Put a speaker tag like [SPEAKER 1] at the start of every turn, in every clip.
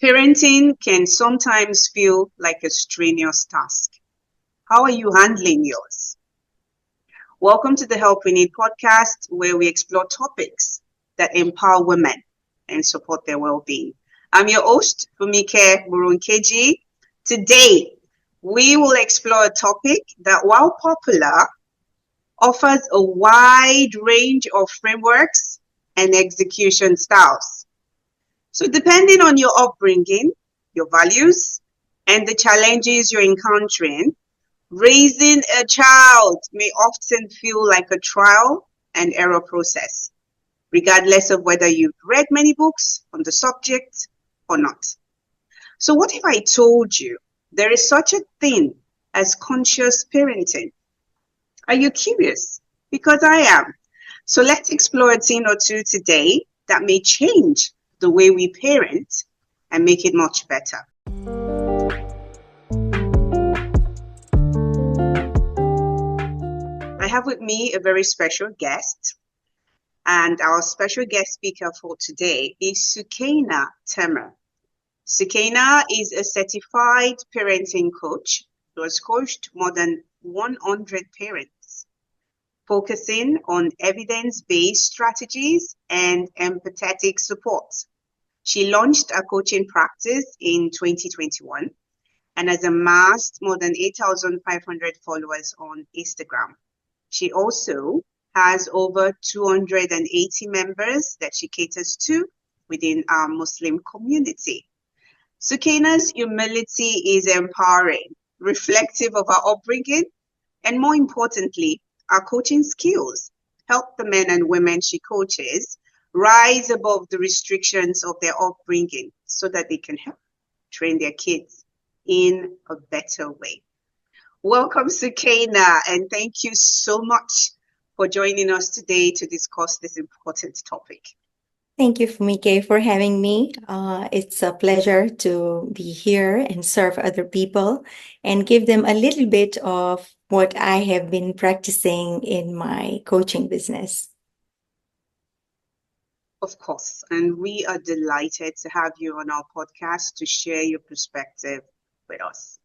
[SPEAKER 1] Parenting can sometimes feel like a strenuous task. How are you handling yours? Welcome to the Help We Need podcast, where we explore topics that empower women and support their well being. I'm your host, Fumike Murunkeji. Today, we will explore a topic that, while popular, offers a wide range of frameworks and execution styles. So, depending on your upbringing, your values, and the challenges you're encountering, raising a child may often feel like a trial and error process, regardless of whether you've read many books on the subject or not. So, what if I told you there is such a thing as conscious parenting? Are you curious? Because I am. So, let's explore a thing or two today that may change the way we parent and make it much better. I have with me a very special guest, and our special guest speaker for today is Sukaina Temer. Sukaina is a certified parenting coach who has coached more than 100 parents, focusing on evidence-based strategies and empathetic support. She launched a coaching practice in 2021 and has amassed more than 8,500 followers on Instagram. She also has over 280 members that she caters to within our Muslim community. Sukaina's humility is empowering, reflective of our upbringing, and more importantly, our coaching skills help the men and women she coaches rise above the restrictions of their upbringing so that they can help train their kids in a better way. Welcome, Sukaina, and thank you so much for joining us today to discuss this important topic.
[SPEAKER 2] Thank you, Fumike, for having me. It's a pleasure to be here and serve other people and give them a little bit of what I have been practicing in my coaching business.
[SPEAKER 1] Of course, and we are delighted to have you on our podcast to share your perspective with us.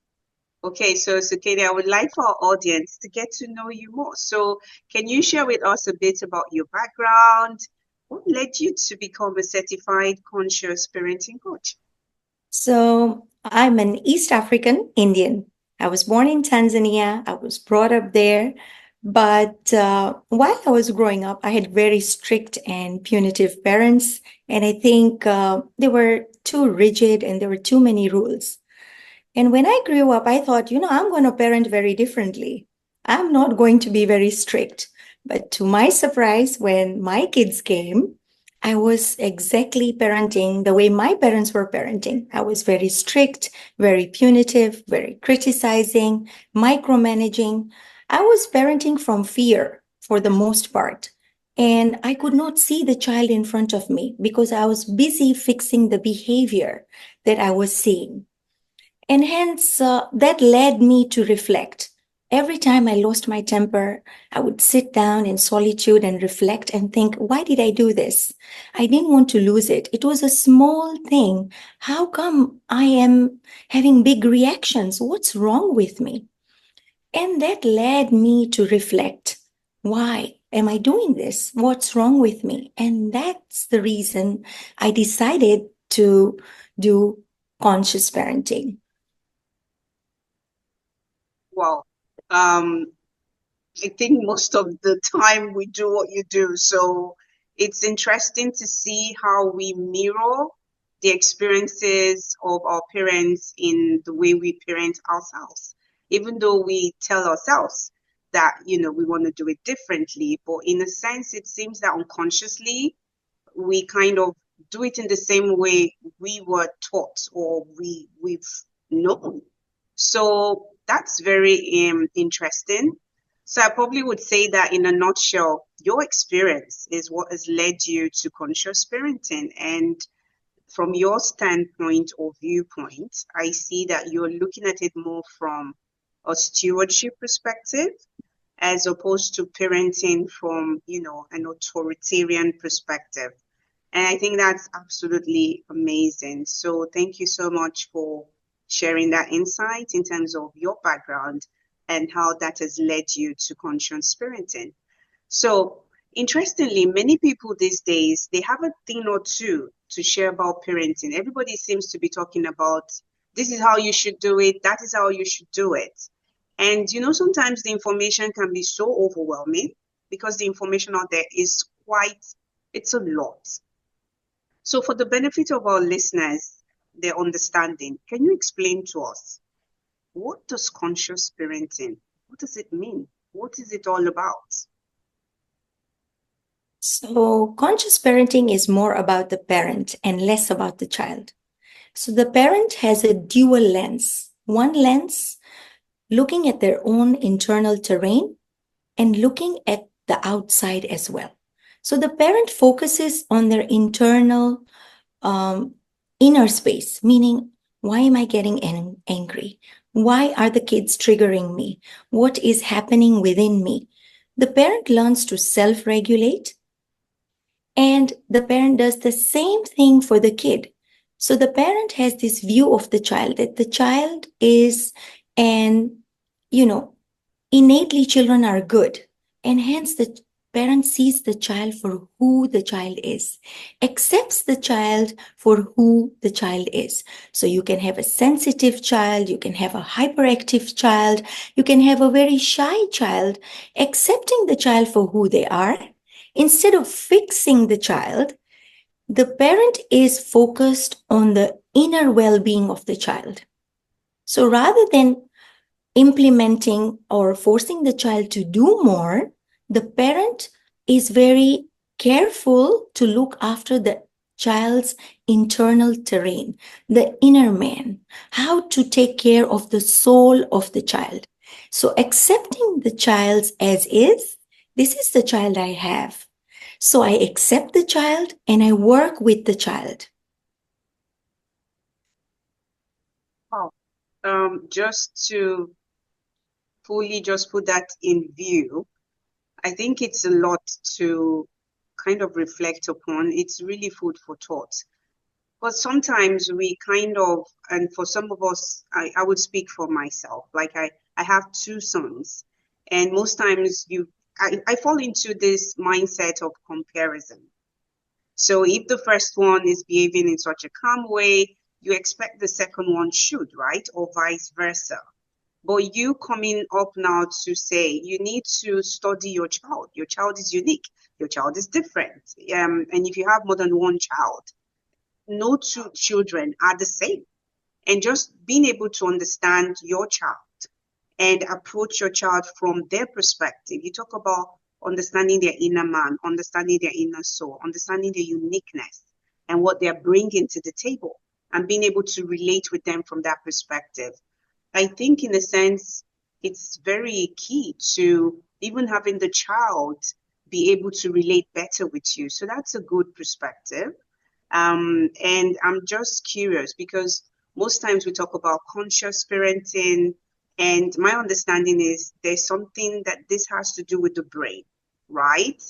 [SPEAKER 1] Okay, so Sukaina, I would like for our audience to get to know you more. So can you share with us a bit about your background? What led you to become a certified conscious parenting coach?
[SPEAKER 2] So I'm an East African Indian. I was born in Tanzania. I was brought up there. But while I was growing up, I had very strict and punitive parents. And I think they were too rigid and there were too many rules. And when I grew up, I thought, I'm going to parent very differently. I'm not going to be very strict. But to my surprise, when my kids came, I was exactly parenting the way my parents were parenting. I was very strict, very punitive, very criticizing, micromanaging. I was parenting from fear for the most part. And I could not see the child in front of me because I was busy fixing the behavior that I was seeing. And hence, that led me to reflect. Every time I lost my temper, I would sit down in solitude and reflect and think, why did I do this? I didn't want to lose it. It was a small thing. How come I am having big reactions? What's wrong with me? And that led me to reflect. Why am I doing this? What's wrong with me? And that's the reason I decided to do conscious parenting.
[SPEAKER 1] Wow. I think most of the time we do what you do. So it's interesting to see how we mirror the experiences of our parents in the way we parent ourselves. Even though we tell ourselves that, we want to do it differently, but in a sense, it seems that unconsciously we kind of do it in the same way we were taught or we've known. So that's very interesting. So I probably would say that in a nutshell, your experience is what has led you to conscious parenting. And from your standpoint or viewpoint, I see that you're looking at it more from a stewardship perspective as opposed to parenting from, an authoritarian perspective. And I think that's absolutely amazing. So thank you so much for sharing that insight in terms of your background and how that has led you to conscious parenting. So interestingly, many people these days, they have a thing or two to share about parenting. Everybody seems to be talking about this is how you should do it, that is how you should do it. And sometimes the information can be so overwhelming because the information out there is it's a lot. So for the benefit of our listeners, their understanding, can you explain to us what does conscious parenting, what does it mean? What is it all about?
[SPEAKER 2] So, conscious parenting is more about the parent and less about the child. So, the parent has a dual lens. One lens looking at their own internal terrain and looking at the outside as well. So, the parent focuses on their internal inner space, meaning, why am I getting angry? Why are the kids triggering me? What is happening within me? The parent learns to self-regulate, and the parent does the same thing for the kid. So the parent has this view of the child, that the child is, and innately children are good. And hence the parent sees the child for who the child is, accepts the child for who the child is. So you can have a sensitive child, you can have a hyperactive child, you can have a very shy child, accepting the child for who they are. Instead of fixing the child, the parent is focused on the inner well-being of the child. So rather than implementing or forcing the child to do more, the parent is very careful to look after the child's internal terrain, the inner man, how to take care of the soul of the child. So accepting the child as is, this is the child I have. So I accept the child and I work with the child.
[SPEAKER 1] Oh, just to fully just put that in view, I think it's a lot to kind of reflect upon. It's really food for thought. But sometimes we and for some of us, I would speak for myself. Like I have two sons, and most times I fall into this mindset of comparison. So if the first one is behaving in such a calm way, you expect the second one should, right? Or vice versa. But you coming up now to say you need to study your child. Your child is unique. Your child is different. And if you have more than one child, no two children are the same. And just being able to understand your child and approach your child from their perspective. You talk about understanding their inner man, understanding their inner soul, understanding their uniqueness and what they're bringing to the table, and being able to relate with them from that perspective. I think in a sense, it's very key to even having the child be able to relate better with you. So that's a good perspective. And I'm just curious because most times we talk about conscious parenting, and my understanding is there's something that this has to do with the brain, right?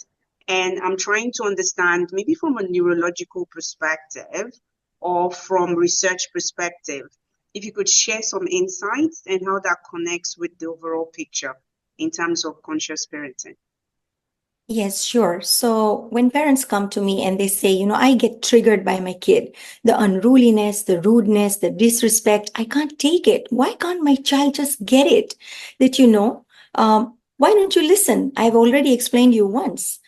[SPEAKER 1] And I'm trying to understand maybe from a neurological perspective or from research perspective, if you could share some insights and how that connects with the overall picture in terms of conscious parenting.
[SPEAKER 2] Yes, sure. So when parents come to me and they say, I get triggered by my kid, the unruliness, the rudeness, the disrespect, I can't take it. Why can't my child just get it? That, why don't you listen? I've already explained you once.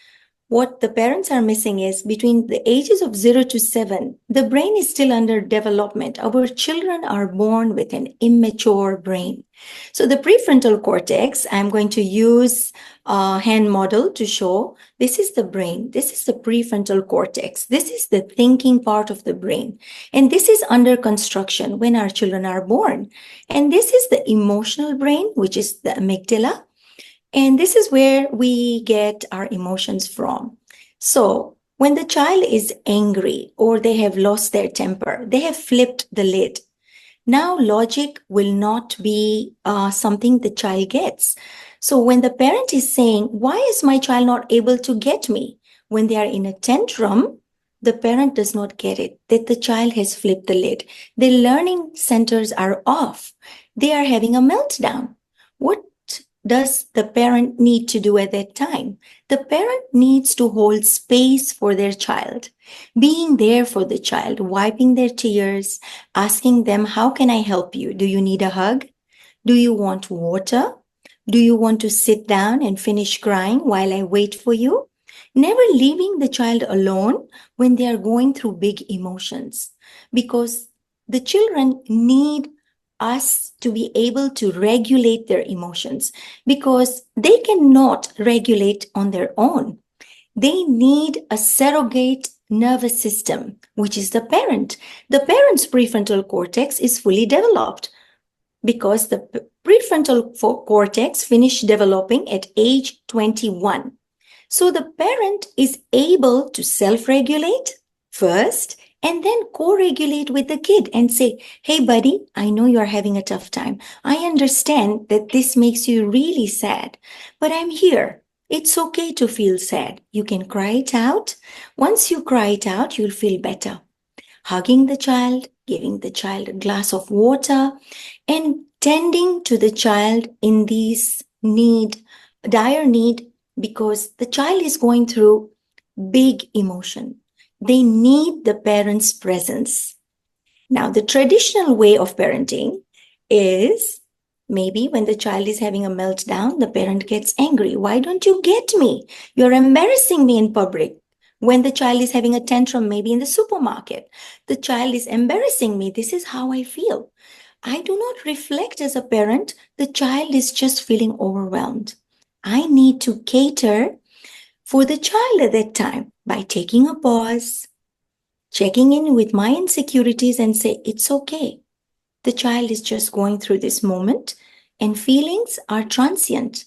[SPEAKER 2] What the parents are missing is between the ages of 0 to 7, the brain is still under development. Our children are born with an immature brain. So the prefrontal cortex, I'm going to use a hand model to show this is the brain. This is the prefrontal cortex. This is the thinking part of the brain. And this is under construction when our children are born. And this is the emotional brain, which is the amygdala. And this is where we get our emotions from. So when the child is angry or they have lost their temper, they have flipped the lid. Now logic will not be something the child gets. So when the parent is saying, why is my child not able to get me? When they are in a tantrum, the parent does not get it, that the child has flipped the lid. The learning centers are off. They are having a meltdown. What does the parent need to do at that time? The parent needs to hold space for their child, being there for the child, wiping their tears, asking them, how can I help you? Do you need a hug? Do you want water? Do you want to sit down and finish crying while I wait for you? Never leaving the child alone when they are going through big emotions, because the children need us to be able to regulate their emotions, because they cannot regulate on their own. They need a surrogate nervous system, which is the parent. The parent's prefrontal cortex is fully developed because the prefrontal cortex finished developing at age 21. So the parent is able to self-regulate first and then co-regulate with the kid and say, hey, buddy, I know you're having a tough time. I understand that this makes you really sad, but I'm here. It's okay to feel sad. You can cry it out. Once you cry it out, you'll feel better. Hugging the child, giving the child a glass of water, and tending to the child in these dire need, because the child is going through big emotion. They need the parent's presence. Now, the traditional way of parenting is maybe when the child is having a meltdown, the parent gets angry. Why don't you get me? You're embarrassing me in public. When the child is having a tantrum, maybe in the supermarket, the child is embarrassing me. This is how I feel. I do not reflect as a parent. The child is just feeling overwhelmed. I need to cater for the child at that time by taking a pause, checking in with my insecurities and say, it's okay. The child is just going through this moment, and feelings are transient.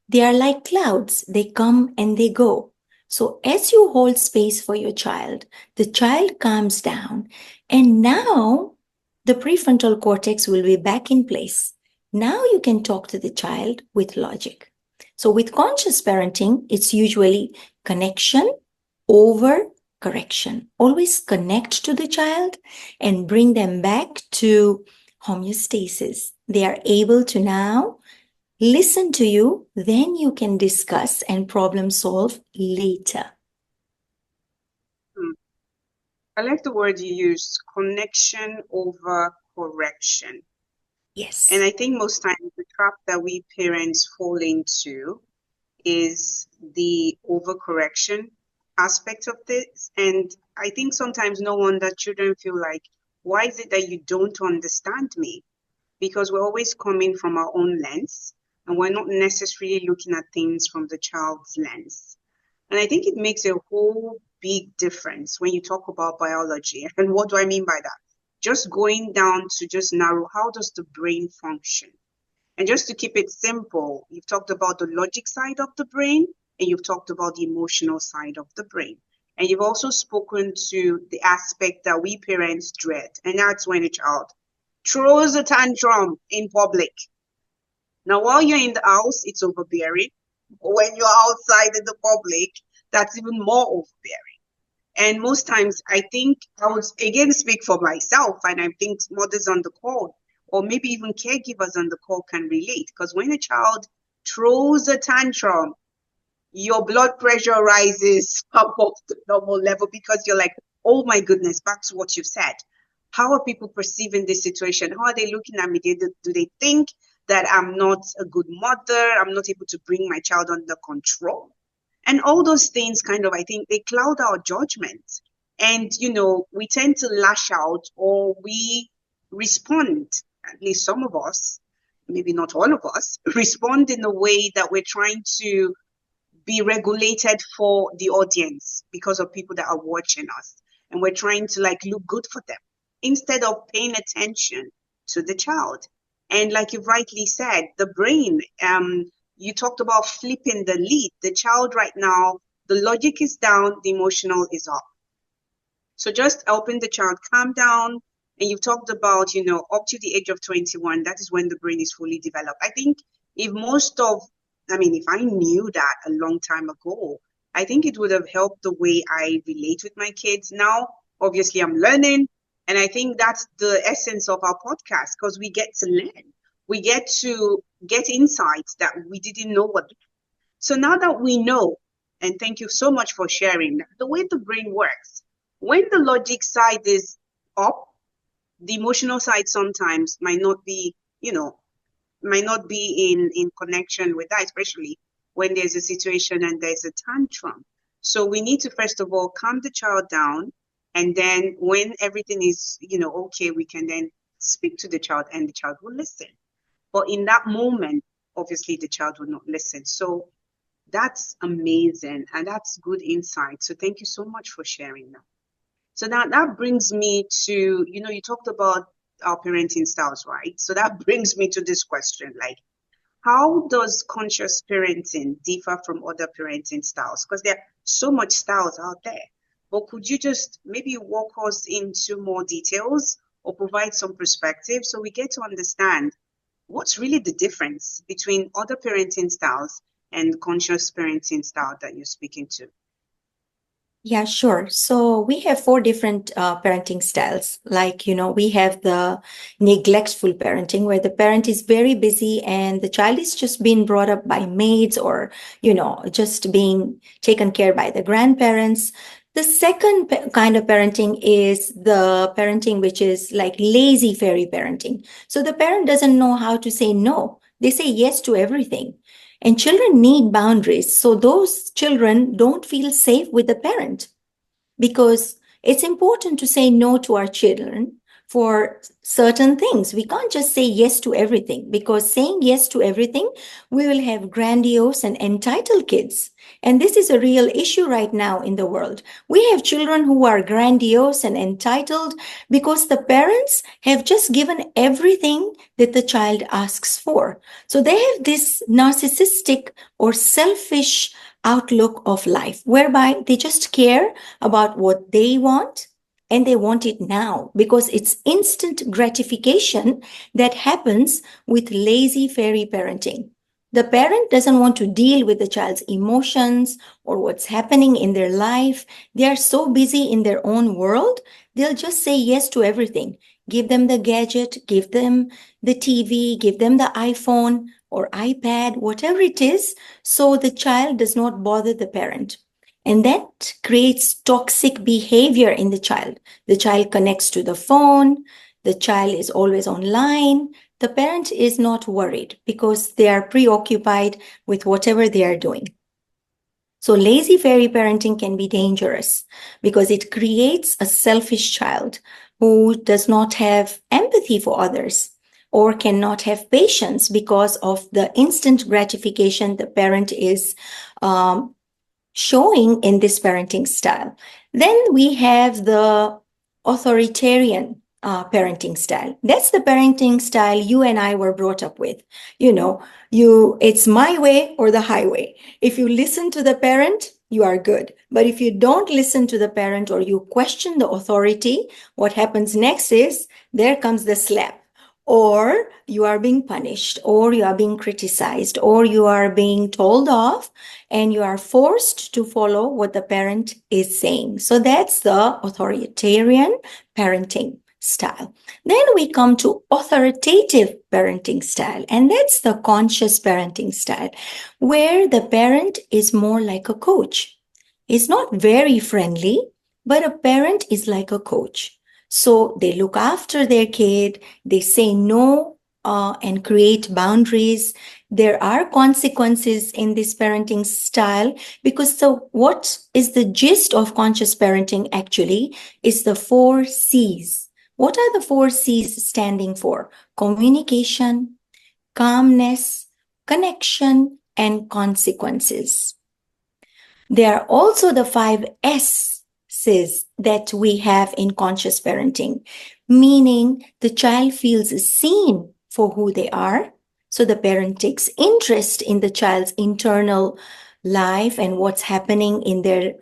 [SPEAKER 2] They are like clouds. They come and they go. So as you hold space for your child, the child calms down, and now the prefrontal cortex will be back in place. Now you can talk to the child with logic. So with conscious parenting, it's usually connection over correction. Always connect to the child and bring them back to homeostasis. They are able to now listen to you, then you can discuss and problem solve later.
[SPEAKER 1] I like the word you used, connection over correction.
[SPEAKER 2] Yes.
[SPEAKER 1] And I think most times the trap that we parents fall into is the overcorrection aspect of this. And I think sometimes no wonder children feel like, why is it that you don't understand me? Because we're always coming from our own lens and we're not necessarily looking at things from the child's lens. And I think it makes a whole big difference when you talk about biology. And what do I mean by that? Just going down to just narrow, how does the brain function? And just to keep it simple, you've talked about the logic side of the brain, and you've talked about the emotional side of the brain. And you've also spoken to the aspect that we parents dread, and that's when a child throws a tantrum in public. Now, while you're in the house, it's overbearing. When you're outside in the public, that's even more overbearing. And most times, I think I would again speak for myself, and I think mothers on the call, or maybe even caregivers on the call can relate. Because when a child throws a tantrum, your blood pressure rises above the normal level because you're like, oh my goodness, back to what you said. How are people perceiving this situation? How are they looking at me? Do they think that I'm not a good mother? I'm not able to bring my child under control? And all those things kind of, I think, they cloud our judgment. And, we tend to lash out, or we respond, at least some of us, maybe not all of us, respond in a way that we're trying to be regulated for the audience because of people that are watching us. And we're trying to look good for them instead of paying attention to the child. And like you rightly said, the brain, you talked about flipping the lid. The child right now, the logic is down, the emotional is up. So just helping the child calm down. And you've talked about, up to the age of 21, that is when the brain is fully developed. I think if I knew that a long time ago, I think it would have helped the way I relate with my kids. Now, obviously, I'm learning, and I think that's the essence of our podcast because we get to learn. We get to get insights that we didn't know what. So now that we know, and thank you so much for sharing the way the brain works, when the logic side is up, the emotional side sometimes might not be, might not be in connection with that, especially when there's a situation and there's a tantrum. So we need to first of all calm the child down, and then when everything is, okay, we can then speak to the child and the child will listen. But in that moment, obviously the child will not listen. So that's amazing and that's good insight. So thank you so much for sharing that. So now that brings me to, you talked about our parenting styles, right? So that brings me to this question, like, how does conscious parenting differ from other parenting styles? Because there are so much styles out there. But could you just maybe walk us into more details or provide some perspective so we get to understand what's really the difference between other parenting styles and conscious parenting style that you're speaking to?
[SPEAKER 2] Yeah, sure. So we have four different parenting styles. Like, we have the neglectful parenting where the parent is very busy and the child is just being brought up by maids or, just being taken care by the grandparents. The second kind of parenting is the parenting which is like lazy fairy parenting. So the parent doesn't know how to say no. They say yes to everything. And children need boundaries. So those children don't feel safe with the parent because it's important to say no to our children for certain things. We can't just say yes to everything because saying yes to everything, we will have grandiose and entitled kids. And this is a real issue right now in the world. We have children who are grandiose and entitled because the parents have just given everything that the child asks for. So they have this narcissistic or selfish outlook of life whereby they just care about what they want and they want it now because it's instant gratification that happens with lazy fairy parenting. The parent doesn't want to deal with the child's emotions or what's happening in their life. They are so busy in their own world, they'll just say yes to everything. Give them the gadget, give them the TV, give them the iPhone or iPad, whatever it is, so the child does not bother the parent. And that creates toxic behavior in the child. The child connects to the phone, the child is always online. The parent is not worried because they are preoccupied with whatever they are doing. So lazy fairy parenting can be dangerous because it creates a selfish child who does not have empathy for others or cannot have patience because of the instant gratification the parent is showing in this parenting style. Then we have the authoritarian parenting style. That's the parenting style you and I were brought up with. It's my way or the highway. If you listen to the parent, you are good. But if you don't listen to the parent or you question the authority, what happens next is there comes the slap. Or you are being punished, or you are being criticized, or you are being told off, and you are forced to follow what the parent is saying. So that's the authoritarian parenting style. Then we come to authoritative parenting style, and that's the conscious parenting style, where the parent is more like a coach. It's not very friendly, but a parent is like a coach. So they look after their kid, they say no and create boundaries. There are consequences in this parenting style because what is the gist of conscious parenting actually is the 4 C's. What are the 4 C's standing for? Communication, calmness, connection, and consequences. There are also the 5 S's that we have in conscious parenting, meaning the child feels seen for who they are. So the parent takes interest in the child's internal life and what's happening in their,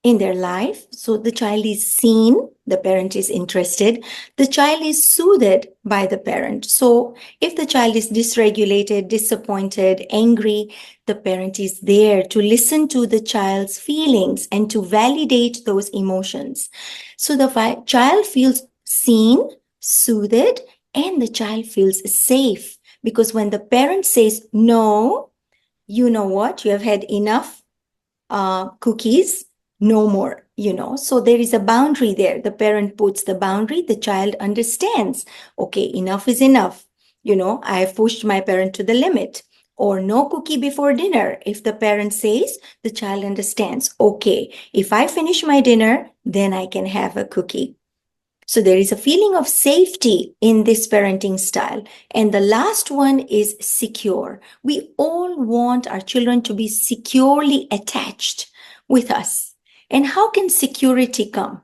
[SPEAKER 2] in their life. So the child is seen, the parent is interested, the child is soothed by the parent. So if the child is dysregulated, disappointed, angry, the parent is there to listen to the child's feelings and to validate those emotions. So the child feels seen, soothed, and the child feels safe. Because when the parent says, no, you know what, you have had enough cookies, no more, So there is a boundary there. The parent puts the boundary, the child understands, okay, enough is enough. I have pushed my parent to the limit. Or no cookie before dinner. If the parent says, the child understands, okay, if I finish my dinner, then I can have a cookie. So there is a feeling of safety in this parenting style. And the last one is secure. We all want our children to be securely attached with us. And how can security come?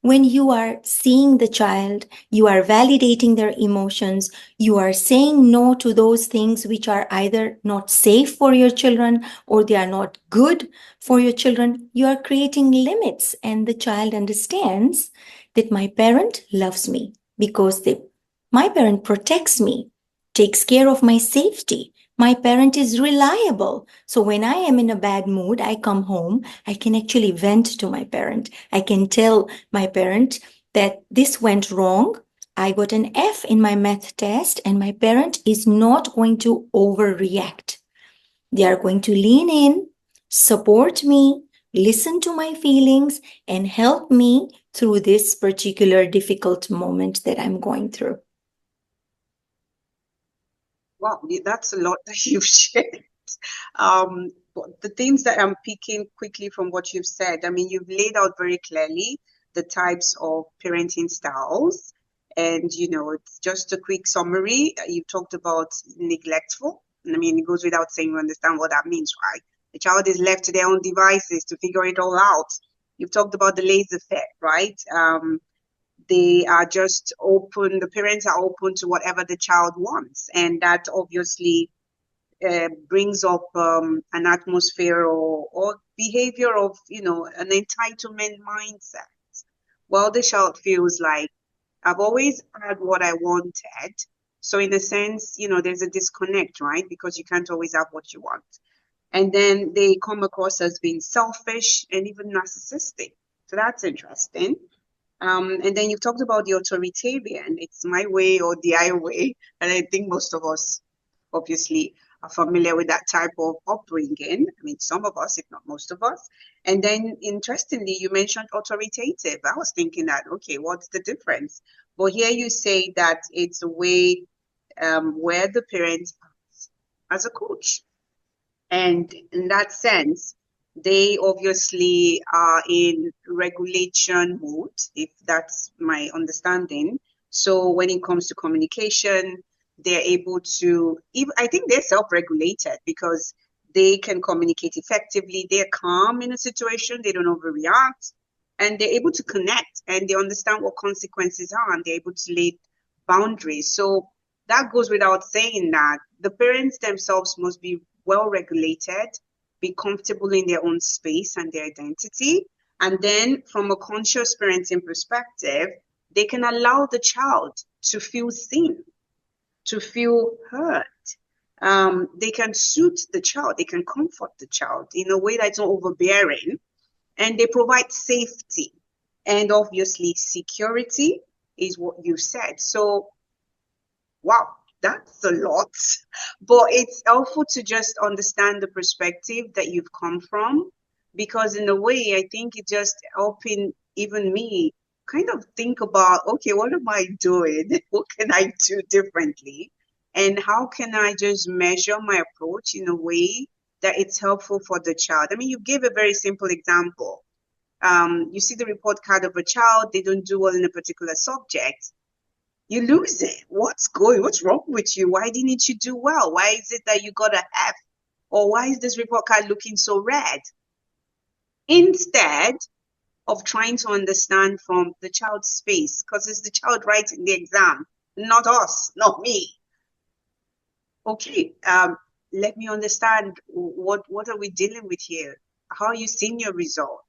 [SPEAKER 2] When you are seeing the child, you are validating their emotions, you are saying no to those things which are either not safe for your children or they are not good for your children. You are creating limits, and the child understands that my parent loves me because my parent protects me, takes care of my safety. My parent is reliable. So when I am in a bad mood, I come home, I can actually vent to my parent. I can tell my parent that this went wrong. I got an F in my math test, and my parent is not going to overreact. They are going to lean in, support me, listen to my feelings, and help me through this particular difficult moment that I'm going through.
[SPEAKER 1] Wow, that's a lot that you've shared. But the things that I'm picking quickly from what you've said, I mean, you've laid out very clearly the types of parenting styles. And, it's just a quick summary. You talked about neglectful. I mean, it goes without saying you understand what that means, right? The child is left to their own devices to figure it all out. You've talked about the laissez-faire, right? They are just open, the parents are open to whatever the child wants. And that obviously brings up an atmosphere or behavior of, an entitlement mindset. While the child feels like, I've always had what I wanted. So in a sense, there's a disconnect, right? Because you can't always have what you want. And then they come across as being selfish and even narcissistic. So that's interesting. And then you've talked about the authoritarian. It's my way or the highway. And I think most of us obviously are familiar with that type of upbringing. I mean, some of us, if not most of us. And then interestingly, you mentioned authoritative. I was thinking that, okay, what's the difference? But here you say that it's a way where the parent acts as a coach. And in that sense, they obviously are in regulation mode, if that's my understanding. So when it comes to communication, they're able to, I think they're self-regulated because they can communicate effectively. They're calm in a situation. They don't overreact. And they're able to connect and they understand what consequences are and they're able to lay boundaries. So that goes without saying that the parents themselves must be well regulated, be comfortable in their own space and their identity. And then from a conscious parenting perspective, they can allow the child to feel seen, to feel heard. They can soothe the child, they can comfort the child in a way that's not overbearing, and they provide safety. And obviously security is what you said. So, wow, that's a lot, but it's helpful to just understand the perspective that you've come from, because in a way, I think it just helping even me kind of think about, okay, what am I doing? What can I do differently? And how can I just measure my approach in a way that it's helpful for the child? I mean, you gave a very simple example. You see the report card of a child, they don't do well in a particular subject. You lose it. What's wrong with you? Why didn't you do well? Why is it that you got a F? Or why is this report card looking so red? Instead of trying to understand from the child's space, because it's the child writing the exam, not us, not me. Okay, let me understand what are we dealing with here? How are you seeing your result?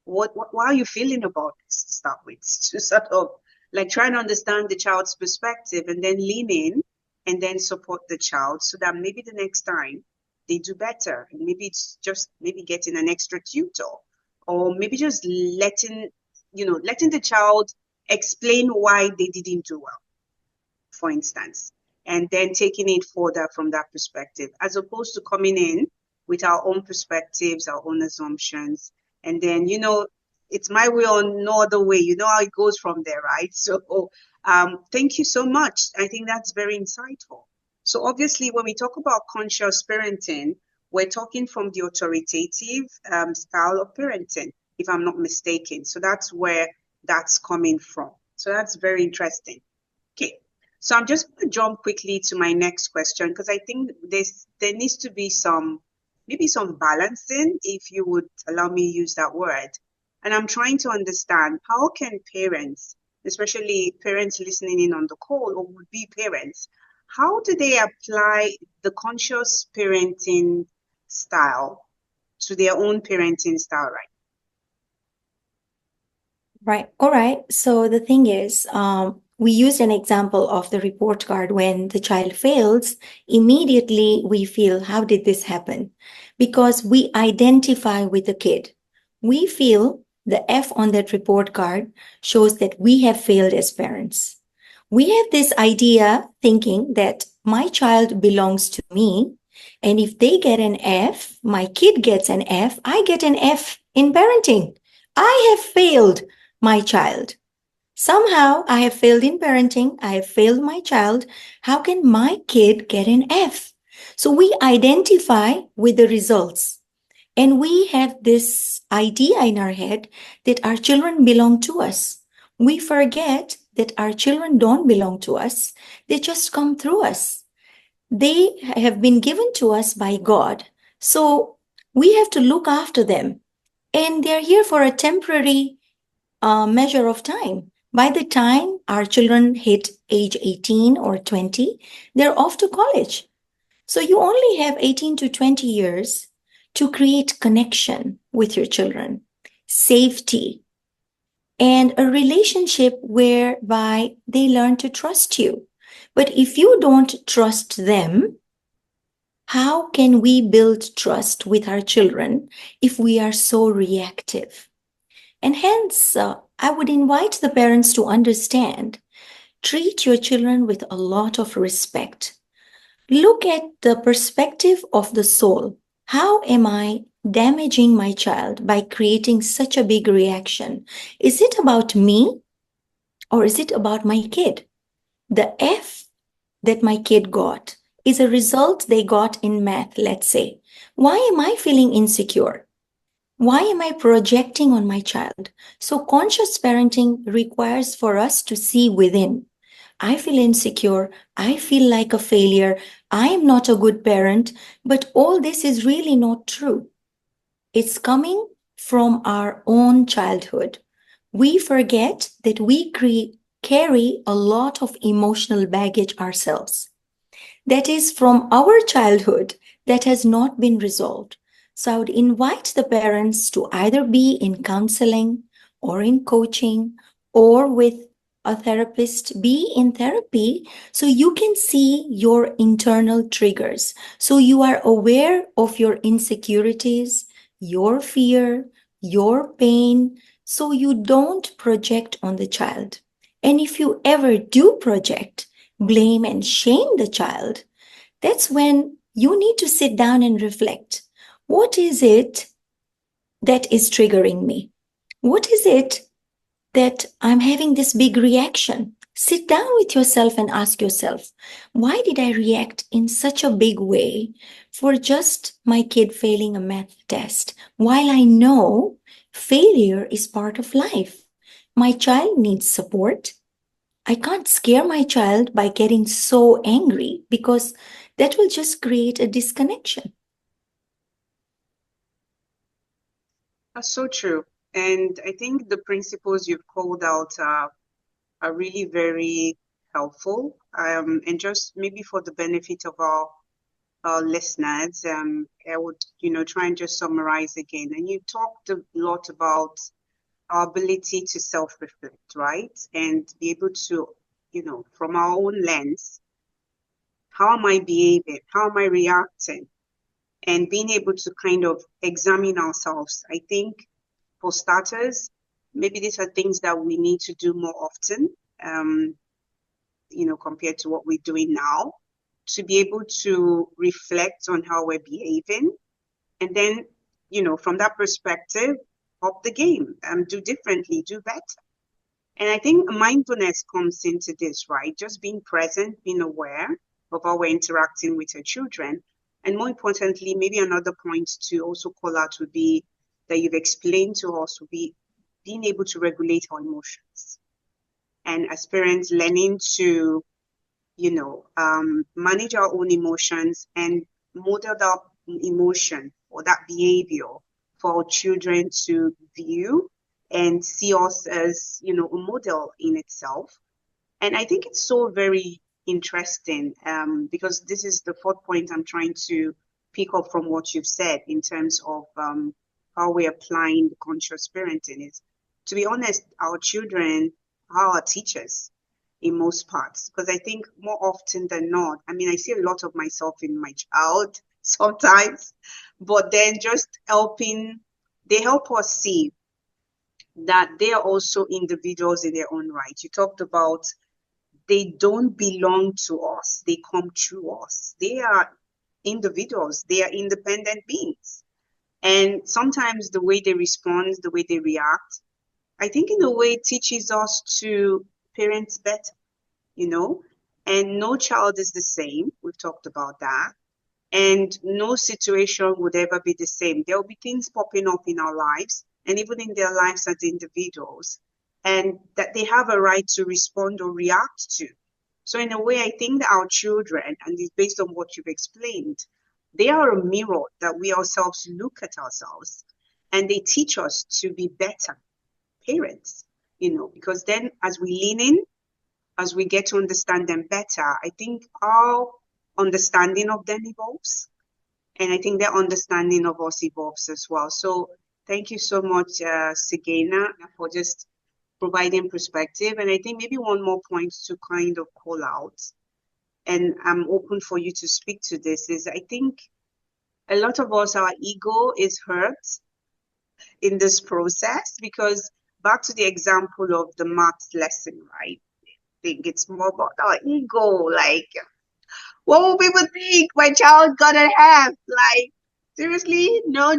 [SPEAKER 1] Why are you feeling about this to start with? To sort of like try and understand the child's perspective and then lean in and then support the child so that maybe the next time they do better. And maybe it's just maybe getting an extra tutor, or maybe just letting the child explain why they didn't do well, for instance, and then taking it further from that perspective, as opposed to coming in with our own perspectives, our own assumptions, and then, it's my way or no other way. You know how it goes from there, right? So, thank you so much. I think that's very insightful. So obviously, when we talk about conscious parenting, we're talking from the authoritative style of parenting, if I'm not mistaken. So that's where that's coming from. So that's very interesting. Okay. So I'm just going to jump quickly to my next question, because I think there needs to be maybe some balancing, if you would allow me to use that word. And I'm trying to understand, how can parents, especially parents listening in on the call or would be parents, how do they apply the conscious parenting style to their own parenting style, right?
[SPEAKER 2] Right. All right. So the thing is, we used an example of the report card. When the child fails, immediately we feel, how did this happen? Because we identify with the kid. We feel the F on that report card shows that we have failed as parents. We have this idea thinking that my child belongs to me. And if they get an F, my kid gets an F, I get an F in parenting. I have failed my child. Somehow I have failed in parenting. I have failed my child. How can my kid get an F? So we identify with the results. And we have this idea in our head that our children belong to us. We forget that our children don't belong to us. They just come through us. They have been given to us by God. So we have to look after them. And they're here for a temporary measure of time. By the time our children hit age 18 or 20, they're off to college. So you only have 18 to 20 years to create connection with your children, safety, and a relationship whereby they learn to trust you. But if you don't trust them, how can we build trust with our children if we are so reactive? And hence, I would invite the parents to understand, treat your children with a lot of respect. Look at the perspective of the soul. How am I damaging my child by creating such a big reaction? Is it about me or is it about my kid? The F that my kid got is a result they got in math, let's say. Why am I feeling insecure? Why am I projecting on my child? So conscious parenting requires for us to see within. I feel insecure. I feel like a failure. I am not a good parent, but all this is really not true. It's coming from our own childhood. We forget that we carry a lot of emotional baggage ourselves. That is from our childhood that has not been resolved. So I would invite the parents to either be in counseling or in coaching or with a therapist, be in therapy so you can see your internal triggers. So you are aware of your insecurities, your fear, your pain, so you don't project on the child. And if you ever do project, blame and shame the child, that's when you need to sit down and reflect. What is it that is triggering me? What is it that I'm having this big reaction? Sit down with yourself and ask yourself, why did I react in such a big way for just my kid failing a math test? While I know failure is part of life, my child needs support. I can't scare my child by getting so angry because that will just create a disconnection.
[SPEAKER 1] That's so true. And I think the principles you've called out are really very helpful. And just maybe for the benefit of our listeners, I would, try and just summarize again. And you talked a lot about our ability to self-reflect, right? And be able to, from our own lens, how am I behaving? How am I reacting? and being able to kind of examine ourselves. I think for starters, maybe these are things that we need to do more often, compared to what we're doing now, to be able to reflect on how we're behaving. And then, from that perspective, up the game, do differently, do better. And I think mindfulness comes into this, right? Just being present, being aware of how we're interacting with our children. And more importantly, maybe another point to also call out would be that you've explained to us would be being able to regulate our emotions. And as parents, learning to, manage our own emotions and model that emotion or that behavior for our children to view and see us as, a model in itself. And I think it's so very interesting because this is the fourth point I'm trying to pick up from what you've said in terms of how we're applying the conscious parenting. Is, to be honest, our children are our teachers in most parts, because I think more often than not, I mean, I see a lot of myself in my child sometimes, but then just they help us see that they are also individuals in their own right. You talked about they don't belong to us, they come through us. They are individuals, they are independent beings. And sometimes the way they respond, the way they react, I think in a way teaches us to parent better, and no child is the same. We've talked about that. And no situation would ever be the same. There will be things popping up in our lives and even in their lives as individuals, and that they have a right to respond or react to. So in a way, I think that our children, and it's based on what you've explained, they are a mirror that we ourselves look at ourselves, and they teach us to be better parents, because then as we lean in, as we get to understand them better, I think our understanding of them evolves. And I think their understanding of us evolves as well. So thank you so much, Sigena, for just providing perspective. And I think maybe one more point to kind of call out, and I'm open for you to speak to this, is I think a lot of us, our ego is hurt in this process, because back to the example of the math lesson, right? I think it's more about our ego, like, what will people think my child got a have? Like, seriously? No.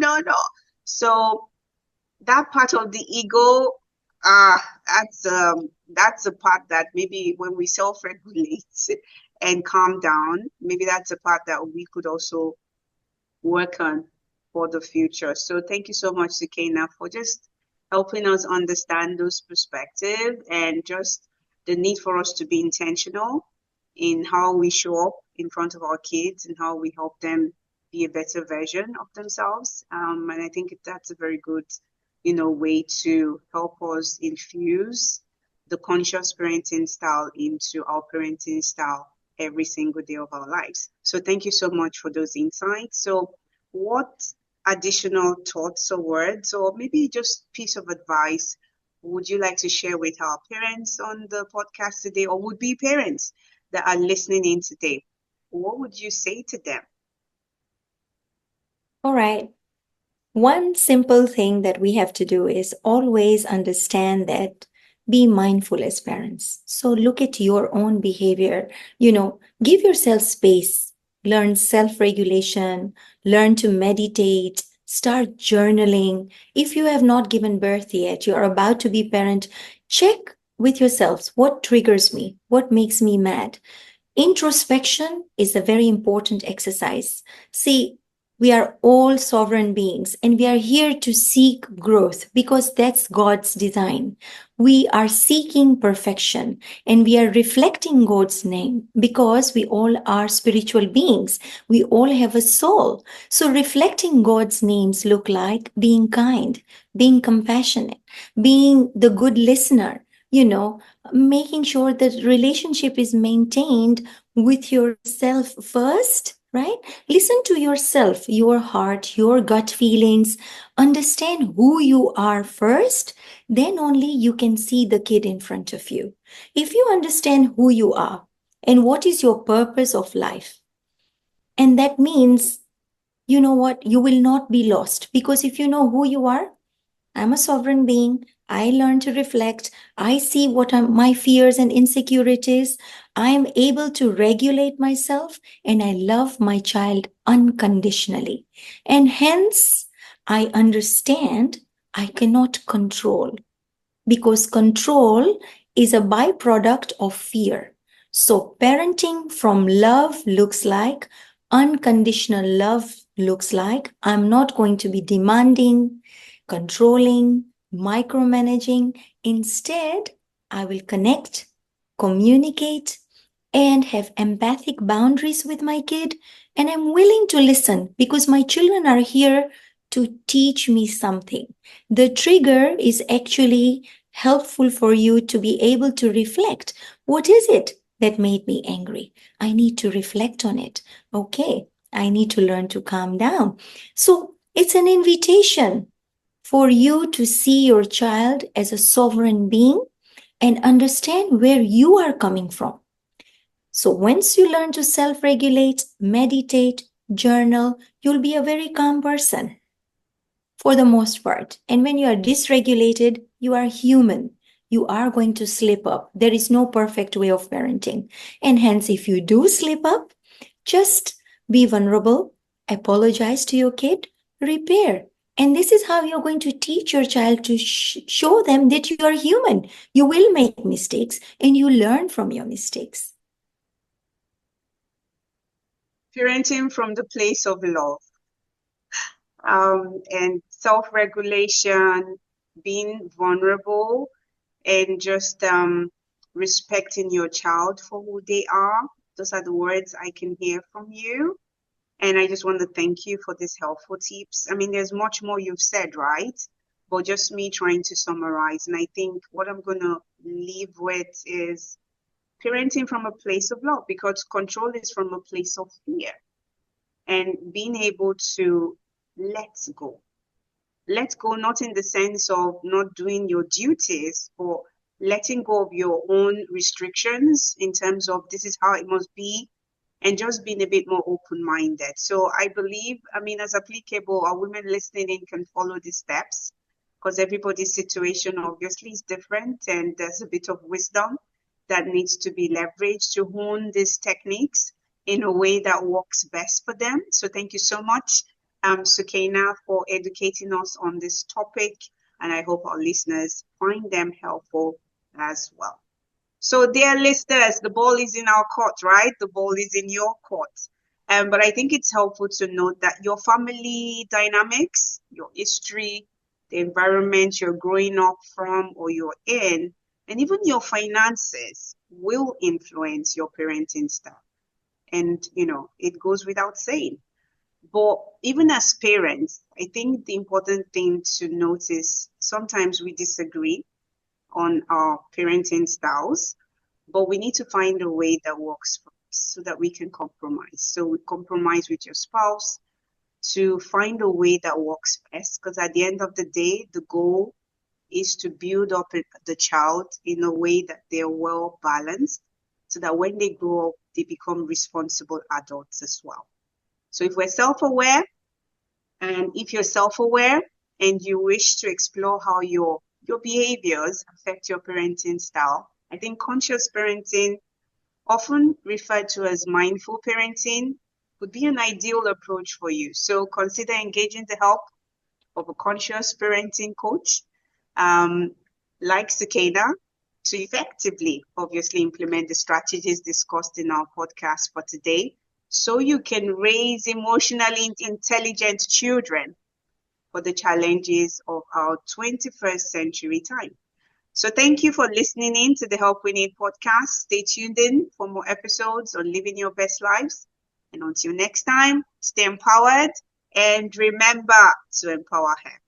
[SPEAKER 1] So that part of the ego, that's a part that maybe when we self-regulate and calm down, maybe that's a part that we could also work on for the future. So thank you so much, Sikena, for just helping us understand those perspectives and just the need for us to be intentional in how we show up in front of our kids and how we help them be a better version of themselves. And I think that's a very good, way to help us infuse the conscious parenting style into our parenting style every single day of our lives. So thank you so much for those insights. So what additional thoughts or words, or maybe just piece of advice, would you like to share with our parents on the podcast today, or would be parents that are listening in today? What would you say to them?
[SPEAKER 2] All right. One simple thing that we have to do is always understand that be mindful as parents. So look at your own behavior, give yourself space, learn self-regulation, learn to meditate, start journaling. If you have not given birth yet, you're about to be parent, check with yourselves, what triggers me? What makes me mad? Introspection is a very important exercise. See, we are all sovereign beings and we are here to seek growth because that's God's design. We are seeking perfection and we are reflecting God's name because we all are spiritual beings. We all have a soul. So reflecting God's names look like being kind, being compassionate, being the good listener, making sure that relationship is maintained with yourself first, right? Listen to yourself, your heart, your gut feelings. Understand who you are first. Then only you can see the kid in front of you. If you understand who you are and what is your purpose of life, and that means you know what? You will not be lost, because if you know who you are, I'm a sovereign being. I learn to reflect. I see what are my fears and insecurities. I am able to regulate myself, and I love my child unconditionally. And hence, I understand I cannot control, because control is a byproduct of fear. So, parenting from love looks like unconditional love, looks like I'm not going to be demanding, controlling, micromanaging. Instead, I will connect, communicate, and have empathic boundaries with my kid. And I'm willing to listen, because my children are here to teach me something. The trigger is actually helpful for you to be able to reflect. What is it that made me angry? I need to reflect on it. Okay, I need to learn to calm down. So it's an invitation for you to see your child as a sovereign being and understand where you are coming from. So once you learn to self regulate, meditate, journal, you'll be a very calm person for the most part. And when you are dysregulated, you are human. You are going to slip up. There is no perfect way of parenting. And hence, if you do slip up, just be vulnerable, apologize to your kid, repair. And this is how you're going to teach your child to show them that you are human. You will make mistakes and you learn from your mistakes.
[SPEAKER 1] Parenting from the place of love, and self-regulation, being vulnerable, and just respecting your child for who they are. Those are the words I can hear from you. And I just want to thank you for these helpful tips. I mean, there's much more you've said, right? But just me trying to summarize. And I think what I'm going to leave with is parenting from a place of love, because control is from a place of fear. And being able to let go. Let go, not in the sense of not doing your duties, but letting go of your own restrictions in terms of this is how it must be, and just being a bit more open-minded. So I believe, I mean, as applicable, our women listening in can follow these steps, because everybody's situation obviously is different, and there's a bit of wisdom that needs to be leveraged to hone these techniques in a way that works best for them. So thank you so much, Sukaina, for educating us on this topic, and I hope our listeners find them helpful as well. So, dear listeners, the ball is in our court, right? The ball is in your court. But I think it's helpful to note that your family dynamics, your history, the environment you're growing up from or you're in, and even your finances will influence your parenting style. And, it goes without saying. But even as parents, I think the important thing to notice, sometimes we disagree on our parenting styles, but we need to find a way that works for us so that we can compromise. So we compromise with your spouse to find a way that works best, because at the end of the day, the goal is to build up the child in a way that they're well balanced, so that when they grow up, they become responsible adults as well. So if we're self-aware, and if you're self-aware and you wish to explore how your behaviors affect your parenting style, I think conscious parenting, often referred to as mindful parenting, would be an ideal approach for you. So consider engaging the help of a conscious parenting coach, like Sukaina, to effectively, obviously, implement the strategies discussed in our podcast for today, so you can raise emotionally intelligent children for the challenges of our 21st century time. So thank you for listening in to the Help We Need podcast. Stay tuned in for more episodes on living your best lives. And until next time, stay empowered and remember to empower her.